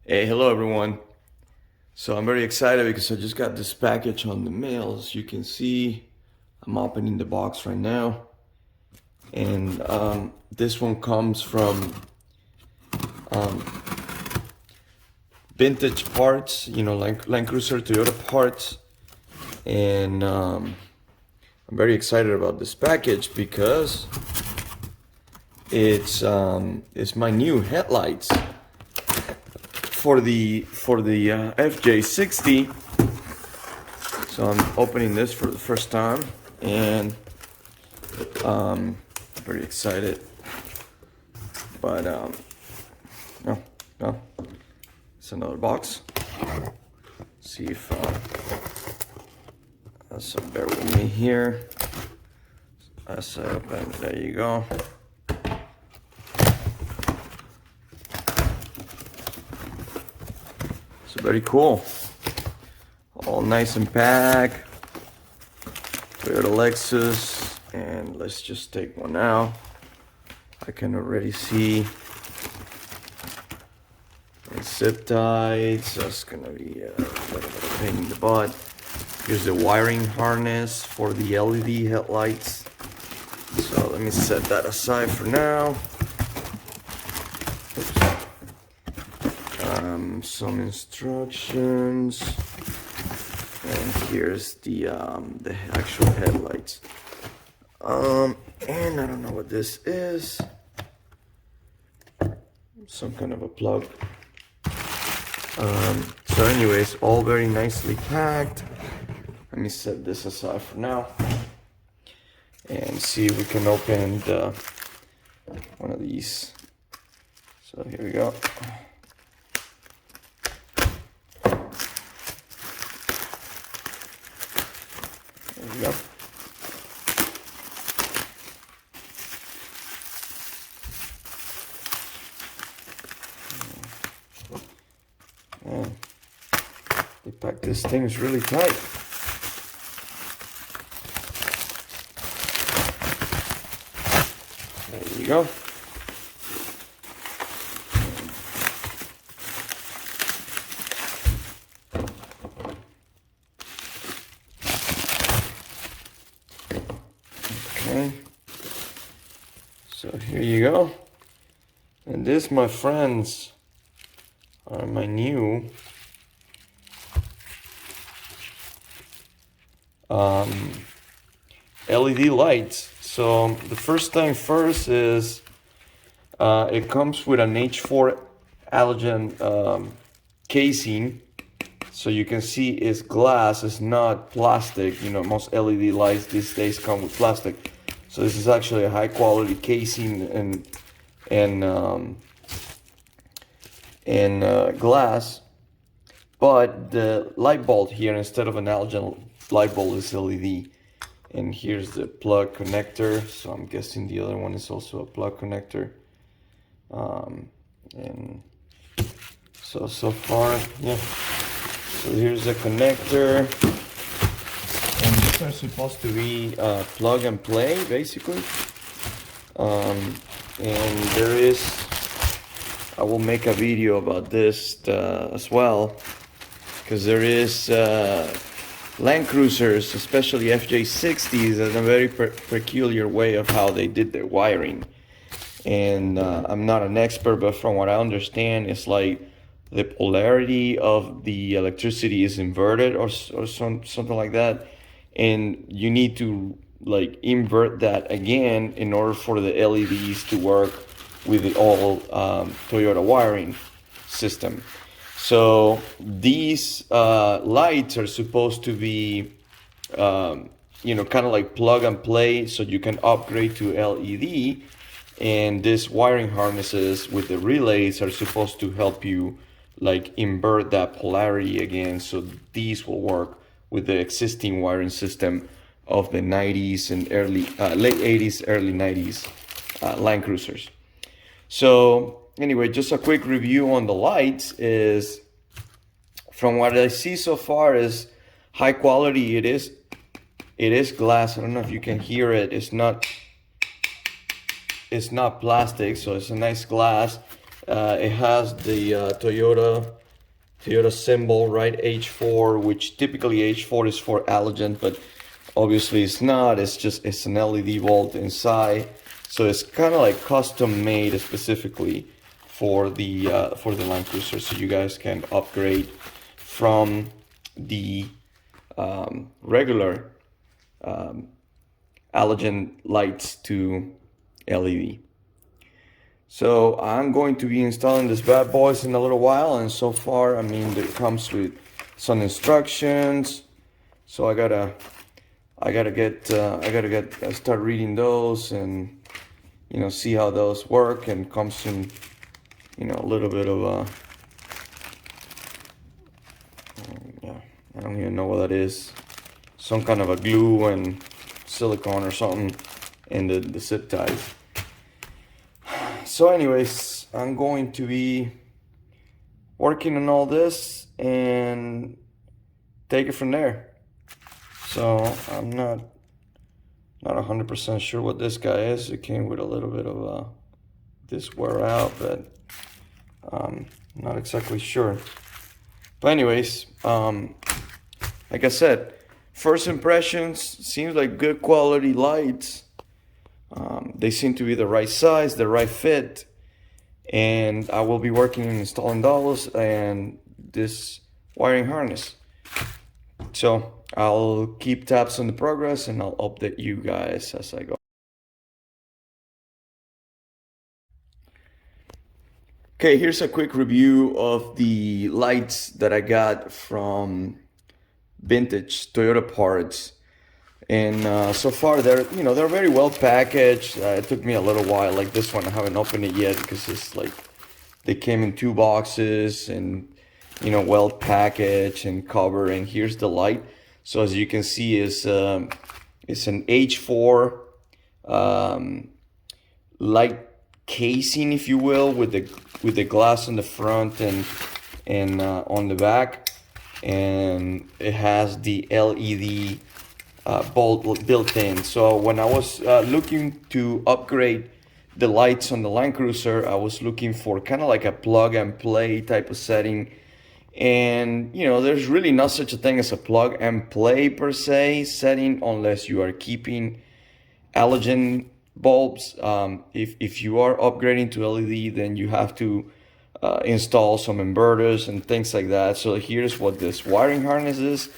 Hey, hello everyone. So I'm very excited because I just got this package on the mail. As you can see, I'm opening the box right now. And this one comes from vintage parts, Landcruiser Toyota parts. And I'm very excited about this package because it's my new headlights for the FJ60. So I'm opening this for the first time and very excited. But no, it's another box. See if so bear with me here. As I open, there you go. So very cool. All nice and packed. Toyota Lexus, and let's just take one out. I can already see it's zip tied, so it's gonna be a bit of a pain in the butt. Here's the wiring harness for the LED headlights. So let me set that aside for now. Some instructions, and here's the actual headlights. And I don't know what this is. Some kind of a plug. So anyways, all very nicely packed. Let me set this aside for now and see if we can open one of these. So here we go. There we go. Man, they pack this thing really tight. There you go. Okay. So here you go. And this, my friends, are my new LED lights. So the first thing first is it comes with an H4 halogen casing. So you can see it's glass, it's not plastic. You know, most LED lights these days come with plastic. So this is actually a high quality casing and glass. But the light bulb here, instead of an halogen light bulb, is LED. And here's the plug connector. So I'm guessing the other one is also a plug connector. And so far, yeah. So here's the connector. And these are supposed to be plug and play, basically. And there is, I will make a video about this as well, because there is Landcruisers, especially FJ60s, has a very peculiar way of how they did their wiring. And I'm not an expert, but from what I understand, it's like the polarity of the electricity is inverted or something like that. And you need to like invert that again in order for the LEDs to work with the all Toyota wiring system. So these lights are supposed to be, kind of like plug and play, so you can upgrade to LED. And these wiring harnesses with the relays are supposed to help you like invert that polarity again. So these will work with the existing wiring system of the 90s and late 80s, early 90s Landcruisers. So anyway, just a quick review on the lights is, from what I see so far, is high quality. It is glass. I don't know if you can hear it. It's not plastic, so it's a nice glass. It has the Toyota symbol, right? H4, which typically H4 is for halogen, but obviously it's not. It's an LED bulb inside, so it's kind of like custom made specifically for the Landcruiser, so you guys can upgrade from the regular halogen lights to LED. So I'm going to be installing this bad boys in a little while, and so far, I mean, it comes with some instructions. So I gotta start reading those and, you know, see how those work, and comes in, you know, a little bit of yeah, I don't even know what that is. Some kind of a glue and silicone or something in the zip ties. So anyways, I'm going to be working on all this and take it from there. So I'm not 100% sure what this guy is. It came with a little bit of this wear out, but not exactly sure. But anyways, like I said, first impressions, seems like good quality lights. They seem to be the right size, the right fit, and I will be working on installing those and this wiring harness. So I'll keep tabs on the progress, and I'll update you guys as I go. Okay, here's a quick review of the lights that I got from vintage Toyota parts. And so far they're very well packaged. It took me a little while. Like this one, I haven't opened it yet because it's like they came in 2 boxes and, you know, well packaged and covered. And here's the light. So as you can see, it's an H4 light casing, if you will, with the glass on the front and on the back, and it has the LED bulb built in. So when I was looking to upgrade the lights on the Landcruiser, I was looking for kind of like a plug and play type of setting. And, you know, there's really not such a thing as a plug and play per se setting unless you are keeping halogen bulbs. If you are upgrading to LED, then you have to install some inverters and things like that. So here's what this wiring harness is,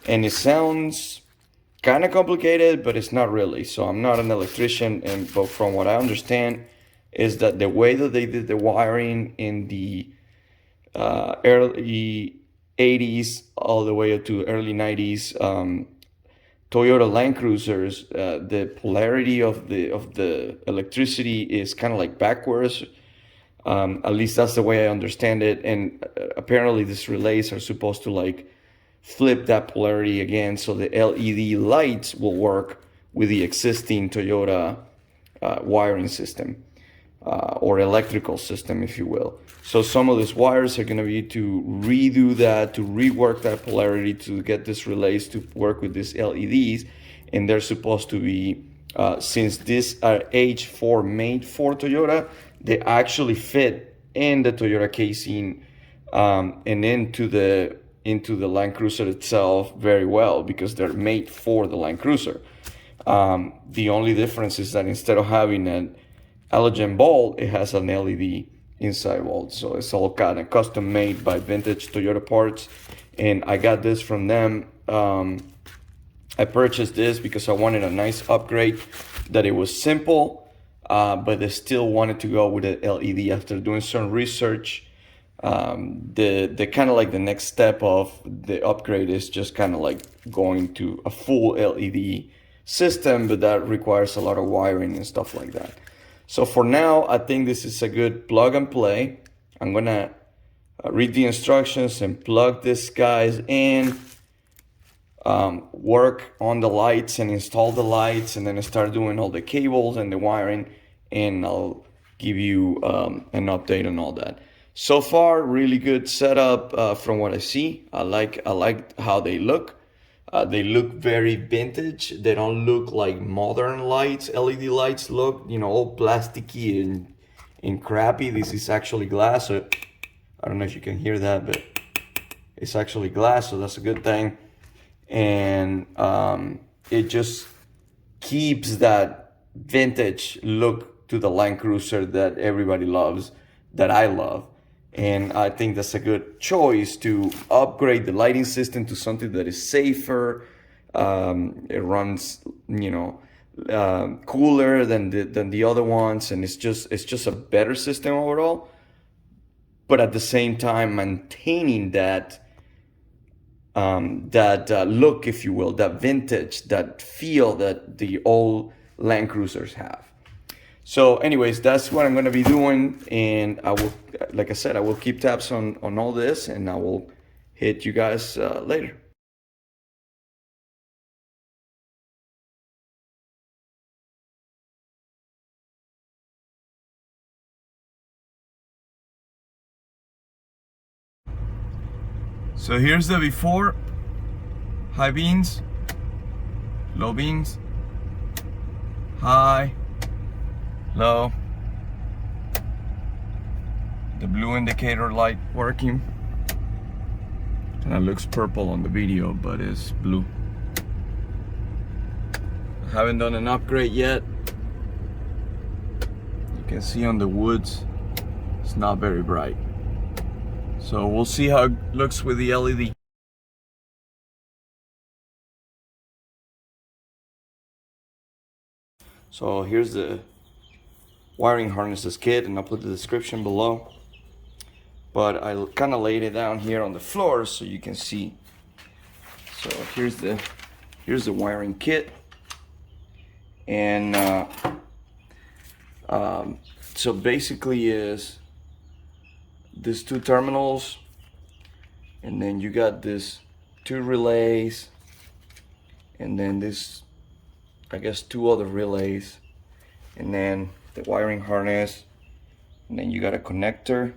and it sounds kind of complicated, but it's not really. So I'm not an electrician, but from what I understand is that the way that they did the wiring in the early 80s all the way up to early 90s Toyota Landcruisers, the polarity of the electricity is kind of like backwards. At least that's the way I understand it. And apparently these relays are supposed to like flip that polarity again, so the LED lights will work with the existing Toyota wiring system or electrical system, if you will. So some of these wires are going to be to redo that, to rework that polarity, to get these relays to work with these LEDs. And they're supposed to be, since these are H4 made for Toyota, they actually fit in the Toyota casing and into the Landcruiser itself very well, because they're made for the Landcruiser. The only difference is that instead of having an halogen bulb, it has an LED inside bulb. So it's all kind of custom made by vintage Toyota parts, and I got this from them. I purchased this because I wanted a nice upgrade, that it was simple, but they still wanted to go with the LED. After doing some research, the kind of like the next step of the upgrade is just kind of like going to a full LED system, but that requires a lot of wiring and stuff like that. So for now, I think this is a good plug and play. I'm gonna read the instructions and plug these guys in, work on the lights and install the lights, and then start doing all the cables and the wiring, and I'll give you an update on all that. So far, really good setup from what I see. I like how they look. They look very vintage. They don't look like modern lights. LED lights look, you know, all plasticky in crappy. This is actually glass, so I don't know if you can hear that, but it's actually glass, so that's a good thing. And it just keeps that vintage look to the Landcruiser that everybody loves, that I love. And I think that's a good choice to upgrade the lighting system to something that is safer. It runs, cooler than the other ones, and it's just a better system overall. But at the same time, maintaining that look, if you will, that vintage, that feel that the old Landcruisers have. So anyways, that's what I'm going to be doing, and I will, like I said, I will keep tabs on all this, and I will hit you guys later. So here's the before: high beams, low beams, high, low, the blue indicator light working. And it looks purple on the video, but it's blue. I haven't done an upgrade yet. You can see on the woods, it's not very bright. So we'll see how it looks with the LED. So here's the wiring harnesses kit, and I'll put the description below. But I kind of laid it down here on the floor so you can see. So here's the wiring kit, and so basically is these two terminals, and then you got this two relays, and then this, I guess, two other relays, and then the wiring harness, and then you got a connector,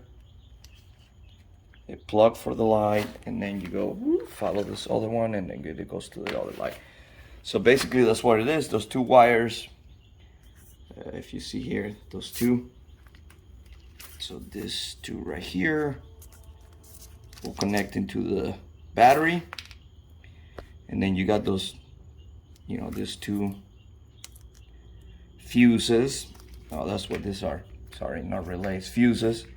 a plug for the light, and then you go follow this other one, and then it goes to the other light. So basically that's what it is. Those two wires, if you see here, those two. So this two right here will connect into the battery, and then you got those, these two fuses. Oh, that's what these are. Sorry, not relays, fuses.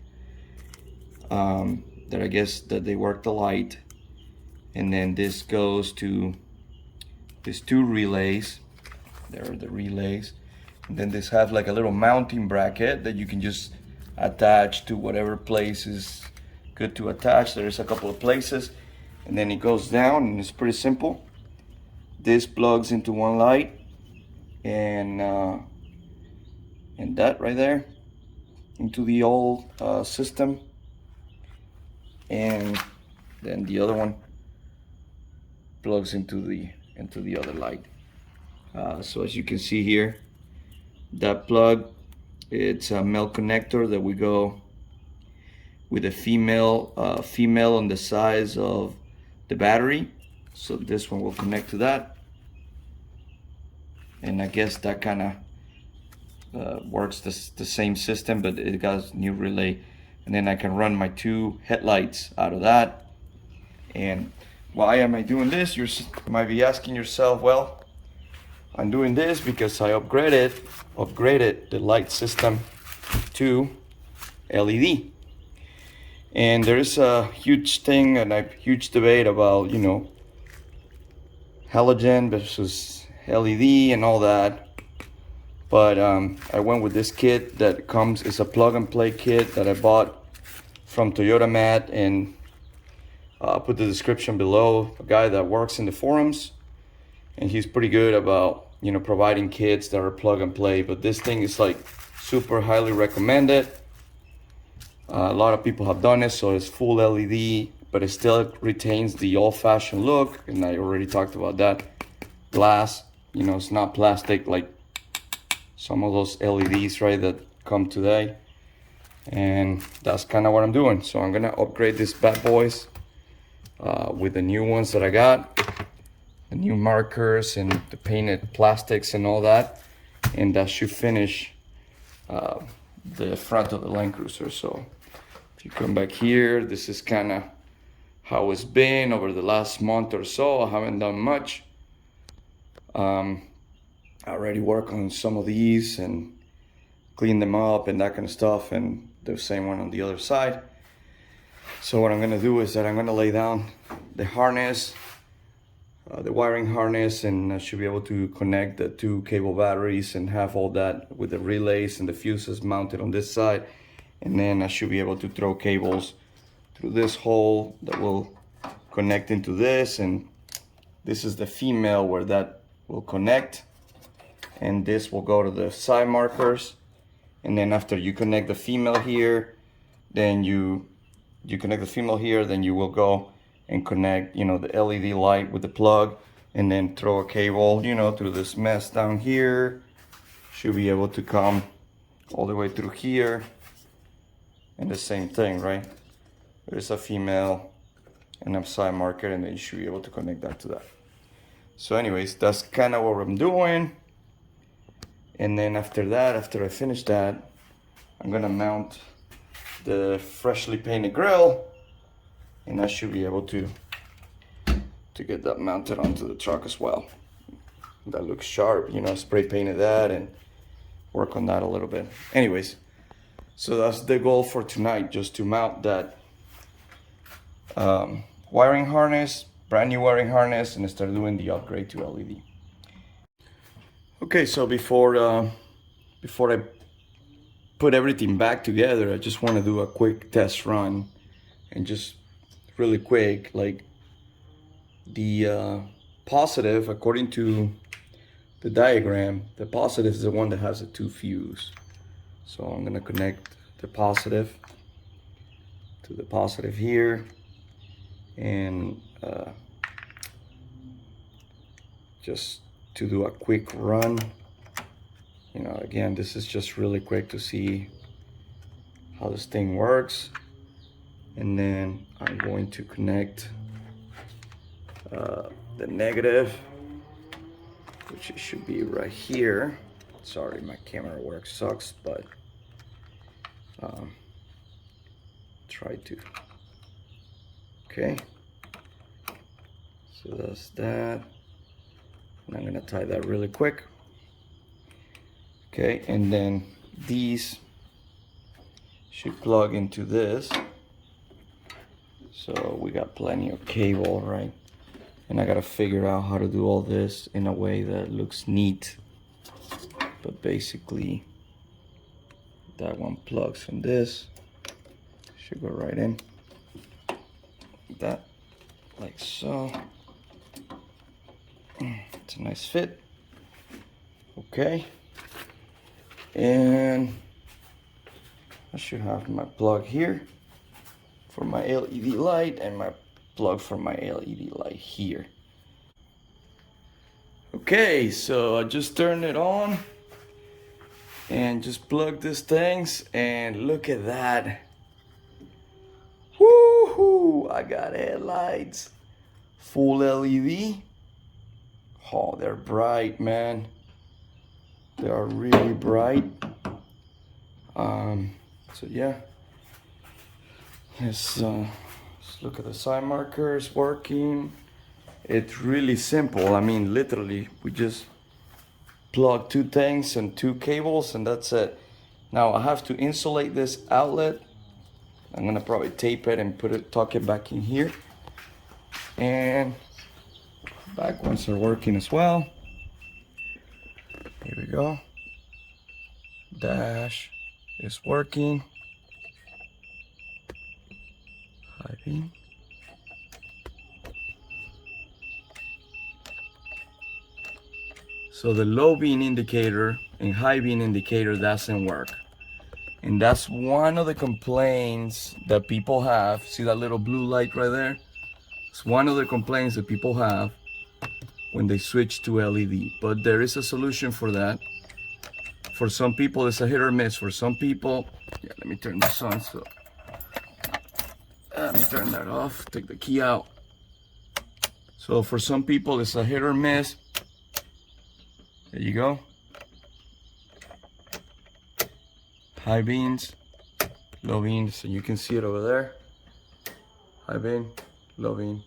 That I guess that they work the light, and then this goes to these two relays. There are the relays, and then this have like a little mounting bracket that you can just attach to whatever place is good to attach. There's a couple of places, and then it goes down, and it's pretty simple. This plugs into one light, and that right there into the old system, and then the other one plugs into the other light. So as you can see here, that plug, it's a male connector that we go with a female on the size of the battery. So this one will connect to that, and I guess that kind of works the same system, but it got a new relay. And then I can run my two headlights out of that. And why am I doing this? You might be asking yourself, well, I'm doing this because I upgraded the light system to LED. And there is a huge thing and a huge debate about, halogen versus LED and all that. But I went with this kit that it's a plug and play kit that I bought from Toyota Matt, and I'll put the description below. A guy that works in the forums, and he's pretty good about providing kits that are plug and play. But this thing is like super highly recommended. A lot of people have done it, so it's full LED, but it still retains the old-fashioned look, and I already talked about that. Glass, it's not plastic like some of those LEDs, right, that come today. And that's kind of what I'm doing. So I'm gonna upgrade these bad boys with the new ones that I got, the new markers and the painted plastics and all that, and that should finish the front of the Landcruiser. So if you come back here, this is kind of how it's been over the last month or so. I haven't done much. I already work on some of these and clean them up and that kind of stuff, and the same one on the other side. So what I'm gonna do is that I'm gonna lay down the harness, the wiring harness, and I should be able to connect the 2 cable batteries and have all that with the relays and the fuses mounted on this side. And then I should be able to throw cables through this hole that will connect into this, and this is the female where that will connect, and this will go to the side markers. And then after you connect the female here, then you connect the female here, then you will go and connect, you know, the LED light with the plug, and then throw a cable, you know, through this mess down here. Should be able to come all the way through here, and the same thing, right? There's a female and a side marker, and then you should be able to connect that to that. So anyways, that's kind of what I'm doing. And then after that, after I finish that, I'm gonna mount the freshly painted grill, and I should be able to get that mounted onto the truck as well. That looks sharp, you know, spray painted that and work on that a little bit. Anyways, so that's the goal for tonight, just to mount that wiring harness, brand new wiring harness, and start doing the upgrade to LED. Okay, so before I put everything back together, I just want to do a quick test run, and just really quick, like the positive, according to the diagram, the positive is the one that has a 2 fuse. So I'm gonna connect the positive to the positive here, and just to do a quick run. You know, again, this is just really quick to see how this thing works. And then I'm going to connect the negative, which it should be right here. Sorry, my camera work sucks, but try to. Okay, so that's that. And I'm gonna tie that really quick. Okay, and then these should plug into this. So we got plenty of cable, right? And I gotta figure out how to do all this in a way that looks neat. But basically, that one plugs in this. Should go right in. That, like so. It's a nice fit. Okay. And I should have my plug here for my LED light, and my plug for my LED light here. Okay, so I just turned it on and just plugged these things, and look at that. Woohoo! I got headlights, full LED. Oh, they're bright, man. They are really bright. So yeah, let's look at the side markers working. It's really simple. I mean, literally, we just plug 2 things and 2 cables, and that's it. Now I have to insulate this outlet. I'm gonna probably tape it and tuck it back in here. And back ones are working as well. Here we go. Dash is working. High beam. So the low beam indicator and high beam indicator doesn't work. And that's one of the complaints that people have. See that little blue light right there? It's one of the complaints that people have when they switch to LED. But there is a solution for that. For some people, it's a hit or miss. For some people, yeah, let me turn this on. So let me turn that off, take the key out. So for some people, it's a hit or miss. There you go. high beams, low beams, and you can see it over there. High beam, low beam,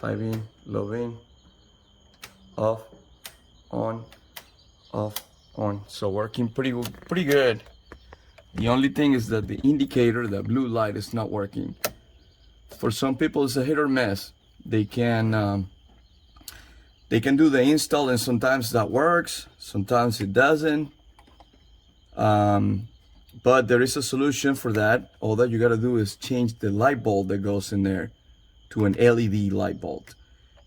high beam, low beam, off, on, off, on. So working pretty good. The only thing is that the indicator, the blue light, is not working. For some people, it's a hit or miss. They can do the install, and sometimes that works, sometimes it doesn't. But there is a solution for that. All that you gotta do is change the light bulb that goes in there to an LED light bulb.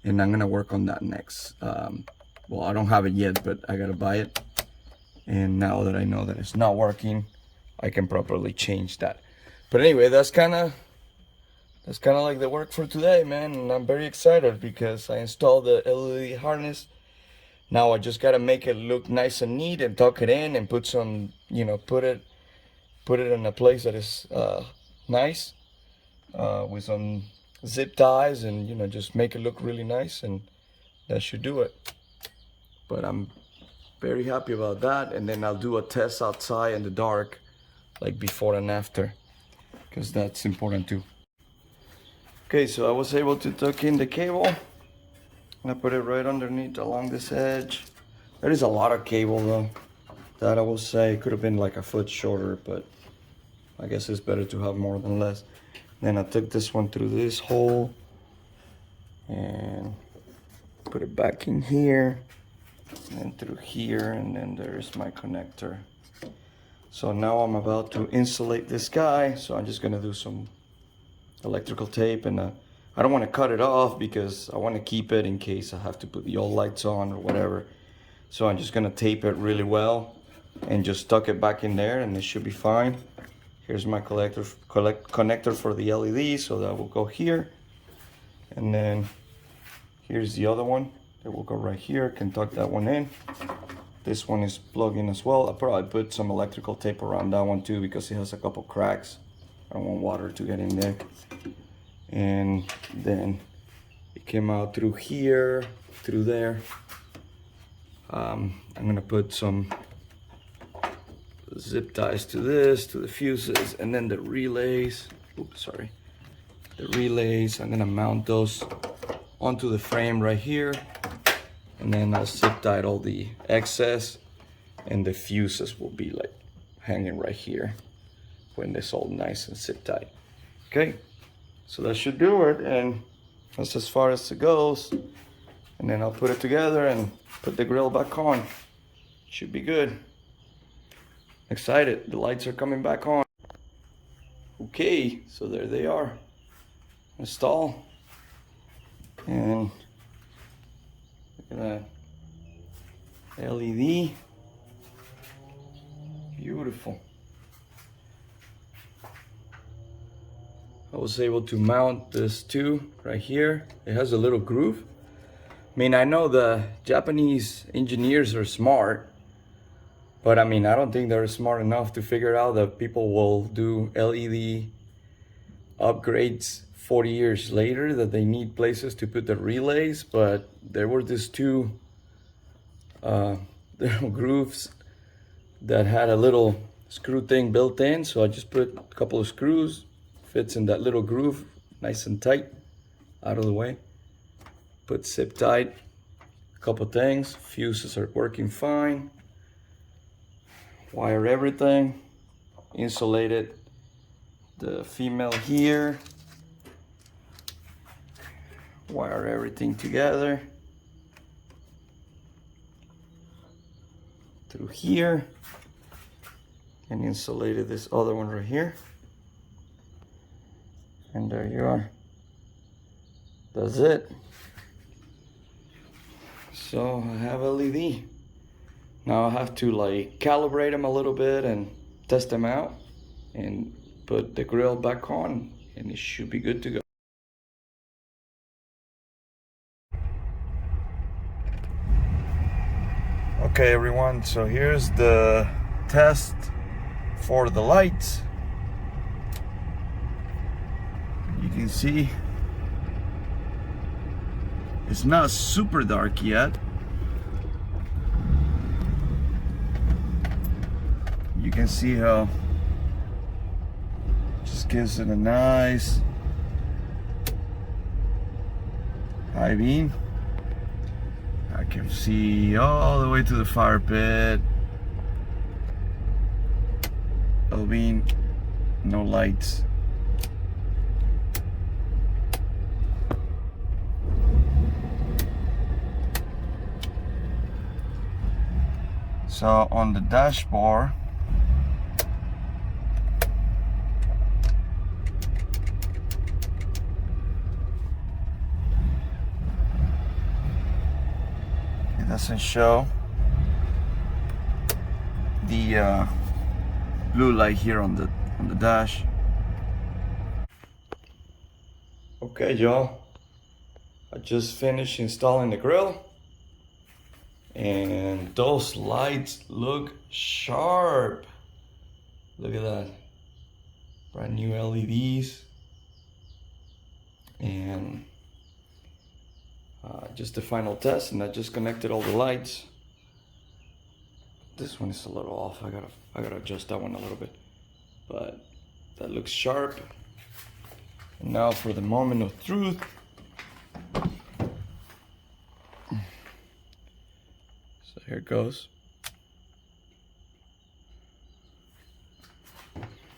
And I'm gonna work on that next. Well, I don't have it yet, but I gotta buy it. And now that I know that it's not working, I can properly change that. But anyway, that's kind of like the work for today, man. And I'm very excited because I installed the LED harness. Now I just gotta make it look nice and neat and tuck it in and put some, you know, put it in a place that is nice with some zip ties, and, you know, just make it look really nice, and that should do it. But I'm very happy about that. And then I'll do a test outside in the dark, like before and after, because that's important too. Okay, so I was able to tuck in the cable, and I put it right underneath along this edge. There is a lot of cable though, that I will say could have been like a foot shorter, but I guess it's better to have more than less. Then I took this one through this hole and put it back in here, and then through here, and then there's my connector. So now I'm about to insulate this guy, so I'm just gonna do some electrical tape, and I don't want to cut it off because I want to keep it in case I have to put the old lights on or whatever. So I'm just gonna tape it really well and just tuck it back in there, and it should be fine. Here's my connector for the LED, so that will go here. And then here's the other one that will go right here. Can tuck that one in. This one is plugged in as well. I'll probably put some electrical tape around that one too because it has a couple cracks. I don't want water to get in there. And then it came out through here, through there. I'm gonna put some zip ties to this, to the fuses, and then the relays. Oops, sorry. The relays, I'm gonna mount those onto the frame right here. And then I'll zip tie all the excess, and the fuses will be like hanging right here when it's all nice and zip tight. Okay, so that should do it, and that's as far as it goes. And then I'll put it together and put the grill back on. Should be good. Excited, the lights are coming back on. Okay, so there they are. Install. And look at that LED. Beautiful. I was able to mount this too right here. It has a little groove. I mean, I know the Japanese engineers are smart, but I mean, I don't think they're smart enough to figure out that people will do LED upgrades 40 years later, that they need places to put the relays. But there were these two little grooves that had a little screw thing built in, so I just put a couple of screws, fits in that little groove, nice and tight, out of the way. Put zip tied a couple things. Fuses are working fine. Wire everything, insulated the female here, wire everything together through here, and insulated this other one right here. And there you are. That's it. So I have LED. Now I have to like calibrate them a little bit and test them out and put the grill back on, and it should be good to go. Okay everyone, so here's the test for the lights. You can see it's not super dark yet, You can see how just gives it a nice high beam. I can see all the way to the fire pit. Low beam, no lights. So on the dashboard, it doesn't show the blue light here on the dash. Okay, y'all, I just finished installing the grill. And those lights look sharp. Look at that. Brand new LEDs. And just the final test, and I just connected all the lights. This one is a little off. I gotta adjust that one a little bit. But that looks sharp. And now for the moment of truth. Here it goes.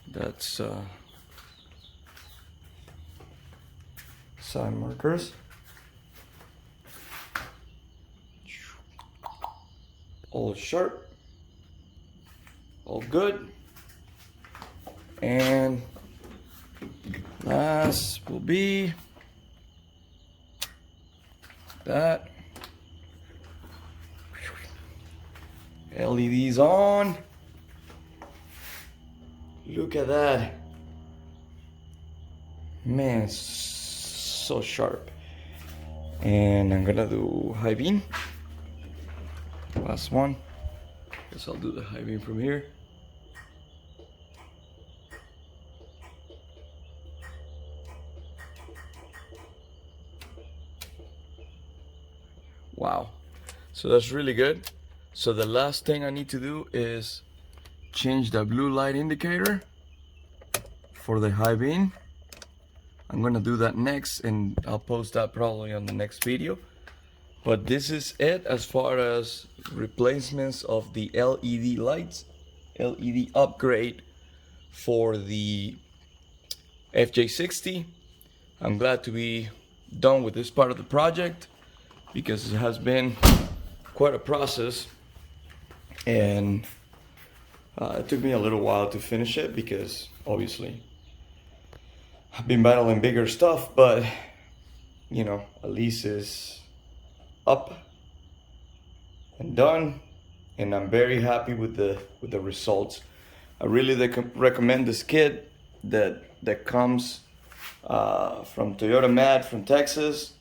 That's side markers. All sharp. All good. And last will be that. LEDs on. Look at that. Man, so sharp. And I'm gonna do high beam. Last one. Guess I'll do the high beam from here. Wow. So that's really good. So the last thing I need to do is change the blue light indicator for the high beam. I'm gonna do that next, and I'll post that probably on the next video. But this is it as far as replacements of the LED lights, LED upgrade for the FJ60. I'm glad to be done with this part of the project because it has been quite a process. And it took me a little while to finish it because obviously I've been battling bigger stuff, but you know, at least it's up and done, and I'm very happy with the results. I really recommend this kit that comes from Toyota Mad from Texas,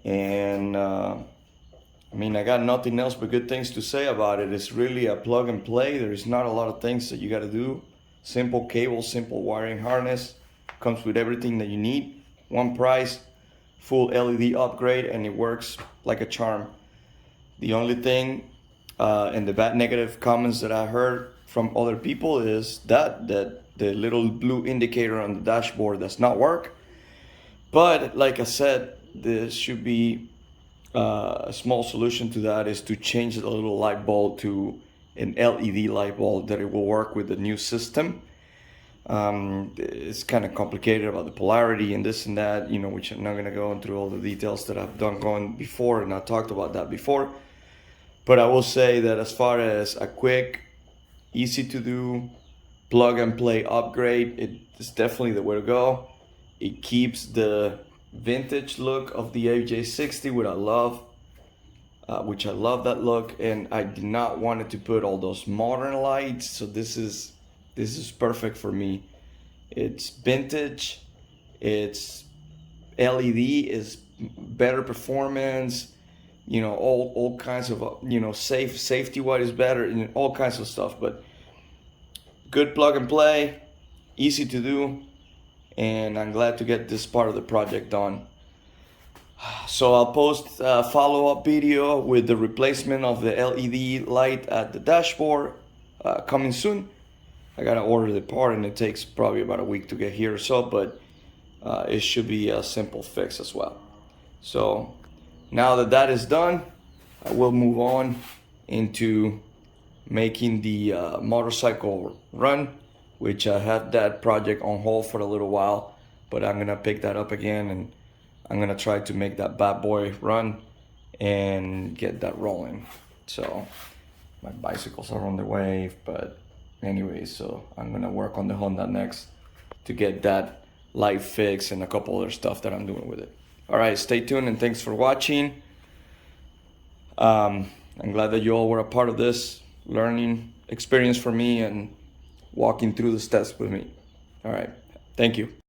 and I mean, I got nothing else but good things to say about it. It's really a plug and play. There's not a lot of things that you got to do. Simple cable, simple wiring harness. Comes with everything that you need. One price, full LED upgrade, and it works like a charm. The only thing and the bad negative comments that I heard from other people is that the little blue indicator on the dashboard does not work. But like I said, this should be a small solution to that is to change the little light bulb to an LED light bulb that it will work with the new system. It's kind of complicated about the polarity and this and that, you know, which I'm not going to go into all the details that I've done going before, and I talked about that before. But I will say that as far as a quick, easy to do, plug and play upgrade, it's definitely the way to go. It keeps the vintage look of the AJ60, which I love that look, and I did not want it to put all those modern lights, so this is perfect for me. It's vintage, it's LED, is better performance, you know, all kinds of, you know, safety wise is better, and all kinds of stuff. But good plug and play, easy to do, and I'm glad to get this part of the project done. So I'll post a follow-up video with the replacement of the LED light at the dashboard, coming soon. I gotta order the part, and it takes probably about a week to get here or so, but it should be a simple fix as well. So now that that is done, I will move on into making the motorcycle run, which I had that project on hold for a little while, but I'm gonna pick that up again, and I'm gonna try to make that bad boy run and get that rolling. So my bicycles are on the way, but anyway, so I'm gonna work on the Honda next to get that light fix and a couple other stuff that I'm doing with it. All right, stay tuned, and thanks for watching. I'm glad that you all were a part of this learning experience for me and walking through the steps with me. All right, thank you.